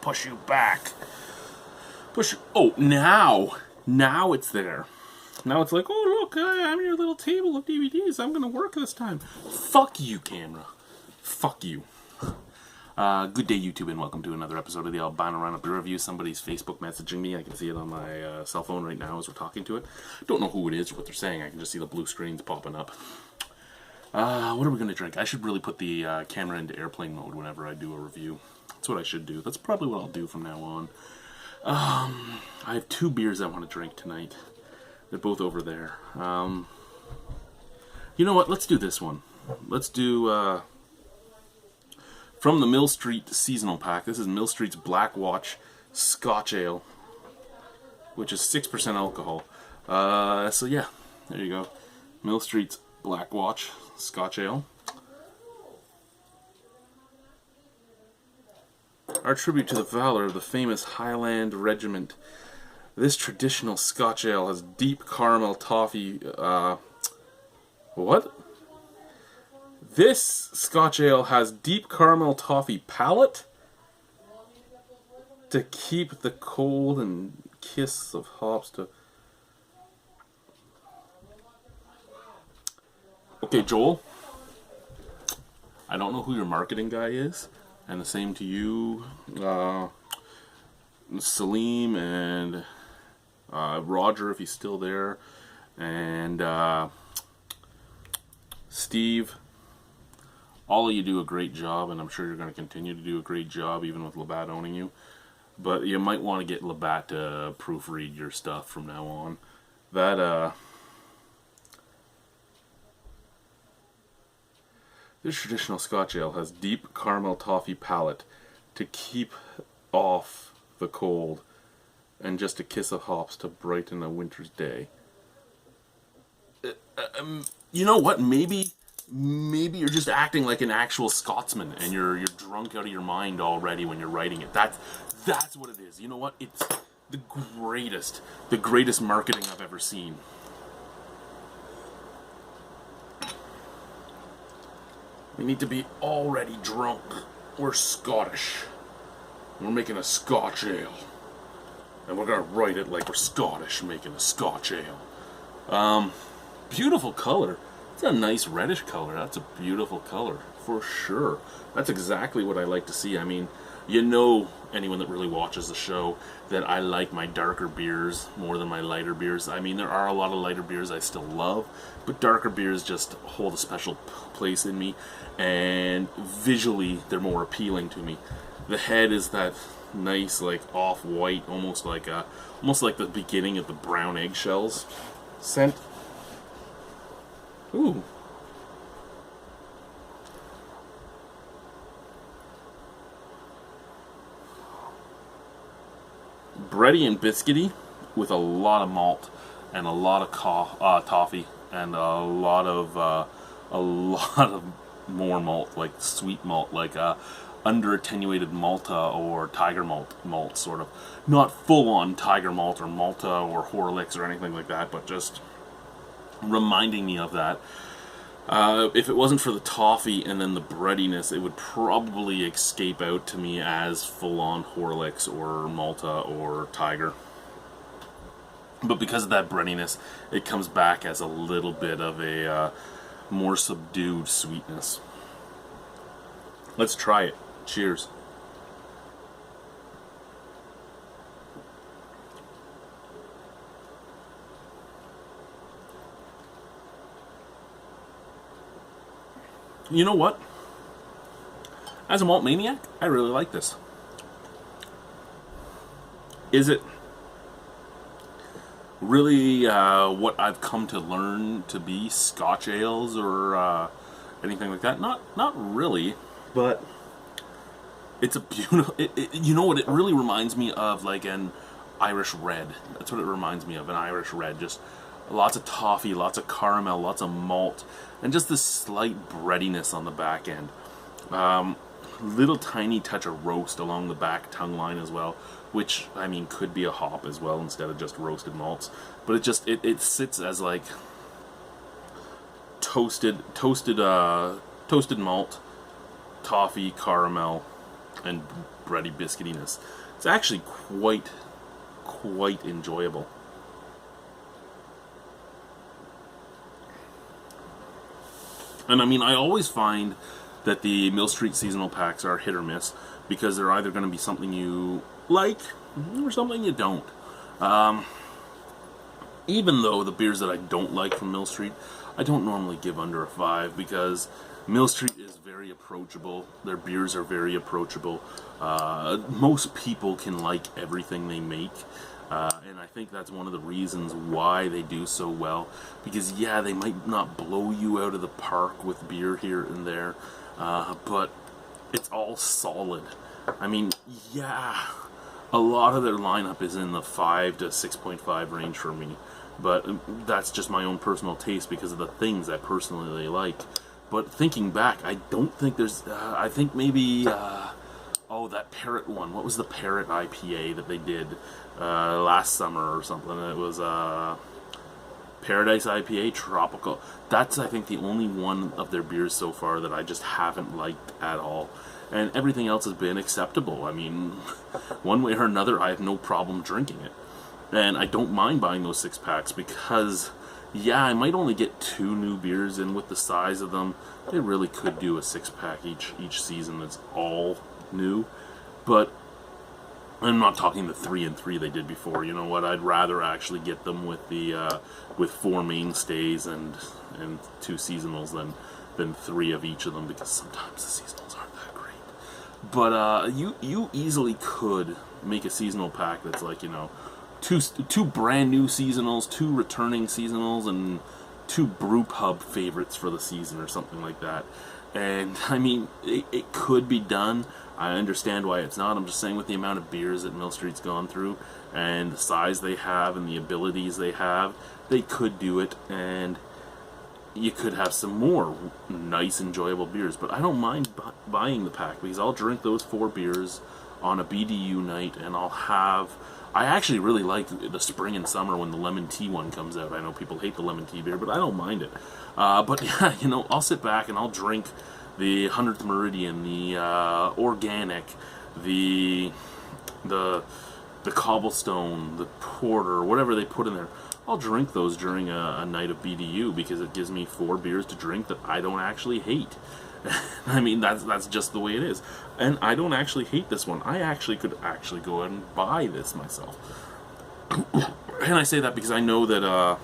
push you back. Oh, now it's there. Now it's like, oh look, I'm your little table of DVDs. I'm gonna work this time. Fuck you, camera. Fuck you. Good day, YouTube, and welcome to another episode of the Albino Rhino Beer Review. Somebody's Facebook messaging me. I can see it on my cell phone right now as we're talking to it. Don't know who it is or what they're saying. I can just see the blue screens popping up. What are we gonna drink? I should really put the camera into airplane mode whenever I do a review. That's what I should do. That's probably what I'll do from now on. I have two beers I want to drink tonight. They're both over there. You know what? Let's do this one. Let's do, from the Mill Street Seasonal Pack. This is Mill Street's Black Watch Scotch Ale, which is 6% alcohol. So yeah, there you go. Mill Street's Black Watch Scotch Ale. Our tribute to the valor of the famous Highland Regiment. This traditional Scotch ale has deep caramel toffee, what? This Scotch ale has deep caramel toffee palate to keep the cold and kiss of hops to... Okay, Joel, I don't know who your marketing guy is, and the same to you, Salim and Roger, if he's still there, and Steve. All of you do a great job, and I'm sure you're going to continue to do a great job, even with Labatt owning you. But you might want to get Labatt to proofread your stuff from now on. This traditional Scotch ale has deep caramel toffee palate to keep off the cold, and just a kiss of hops to brighten a winter's day. You know what? Maybe you're just acting like an actual Scotsman, and you're drunk out of your mind already when you're writing it. That's what it is. You know what? It's the greatest marketing I've ever seen. We need to be already drunk. We're Scottish. We're making a Scotch ale. And we're going to write it like we're Scottish making a Scotch ale. Beautiful color. It's a nice reddish color. That's a beautiful color, for sure. That's exactly what I like to see. I mean, you know, anyone that really watches the show, that I like my darker beers more than my lighter beers. I mean, there are a lot of lighter beers I still love, but darker beers just hold a special place in me, and visually, they're more appealing to me. The head is that nice, like, off-white, almost like the beginning of the brown eggshells scent. Ooh. Bready and biscuity with a lot of malt and a lot of toffee and a lot of more malt, like sweet malt, like under attenuated Malta or Tiger malt sort of. Not full on Tiger malt or Malta or Horlicks or anything like that, but just reminding me of that. If it wasn't for the toffee and then the breadiness, it would probably escape out to me as full-on Horlicks or Malta or Tiger. But because of that breadiness, it comes back as a little bit of a more subdued sweetness. Let's try it. Cheers. You know what? As a malt maniac, I really like this. Is it really what I've come to learn to be Scotch ales or anything like that? Not really, but it's a beautiful... you know what? It really reminds me of like an Irish red. That's what it reminds me of, an Irish red. Just lots of toffee, lots of caramel, lots of malt, and just this slight breadiness on the back end. Little tiny touch of roast along the back tongue line as well, which, I mean, could be a hop as well instead of just roasted malts. But it sits as like toasted malt, toffee, caramel, and bready biscuitiness. It's actually quite enjoyable. And I mean, I always find that the Mill Street seasonal packs are hit or miss, because they're either going to be something you like or something you don't. Even though the beers that I don't like from Mill Street, I don't normally give under a 5, because Mill Street is very approachable. Their beers are very approachable. Most people can like everything they make. And I think that's one of the reasons why they do so well. Because, yeah, they might not blow you out of the park with beer here and there, but it's all solid. I mean, yeah, a lot of their lineup is in the 5 to 6.5 range for me. But that's just my own personal taste because of the things I personally like. But thinking back, I don't think there's... I think maybe... oh, that Parrot one. What was the Parrot IPA that they did last summer or something? It was Paradise IPA Tropical. That's, I think, the only one of their beers so far that I just haven't liked at all. And everything else has been acceptable. I mean, one way or another, I have no problem drinking it. And I don't mind buying those 6-packs because, yeah, I might only get 2 new beers in with the size of them. They really could do a 6-pack each season that's all new. But I'm not talking the 3 and 3 they did before. You know what? I'd rather actually get them with the with 4 mainstays and 2 seasonals than 3 of each of them, because sometimes the seasonals aren't that great. But you easily could make a seasonal pack that's like, you know, two brand new seasonals, 2 returning seasonals, and 2 brew pub favorites for the season or something like that. And I mean, it could be done. I understand why it's not. I'm just saying, with the amount of beers that Mill Street's gone through and the size they have and the abilities they have, they could do it, and you could have some more nice, enjoyable beers. But I don't mind buying the pack, because I'll drink those 4 beers on a BDU night, and I'll have... I actually really like the spring and summer when the lemon tea one comes out. I know people hate the lemon tea beer, but I don't mind it. But yeah, you know, I'll sit back and I'll drink the 100th Meridian, the organic, the cobblestone, the porter, whatever they put in there. I'll drink those during a night of BDU, because it gives me 4 beers to drink that I don't actually hate. I mean, that's just the way it is. And I don't actually hate this one. I actually could go out and buy this myself. And I say that because I know that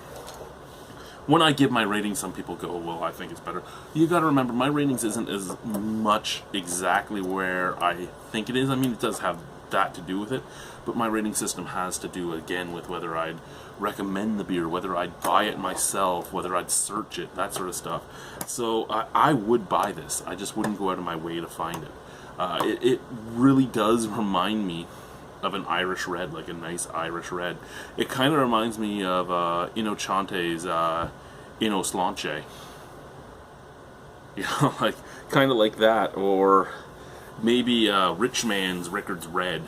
when I give my ratings, some people go, well, I think it's better. You gotta remember, my ratings isn't as much exactly where I think it is. I mean, it does have that to do with it, but my rating system has to do, again, with whether I'd recommend the beer, whether I'd buy it myself, whether I'd search it, that sort of stuff. So I would buy this. I just wouldn't go out of my way to find it. It really does remind me of an Irish red, like a nice Irish red. It kind of reminds me of Innochante's Inos Lanche. You know, like kind of like that, or maybe Rich Man's Rickard's Red,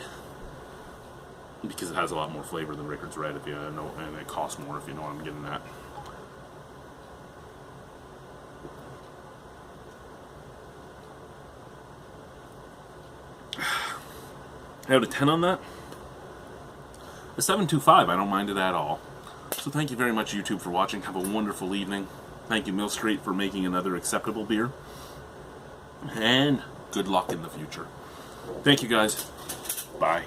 because it has a lot more flavor than Rickard's Red, if you know, and it costs more, if you know what I'm getting at. Out of 10 on that? A 7.25. I don't mind it at all. So thank you very much, YouTube, for watching. Have a wonderful evening. Thank you, Mill Street, for making another acceptable beer. And good luck in the future. Thank you, guys. Bye.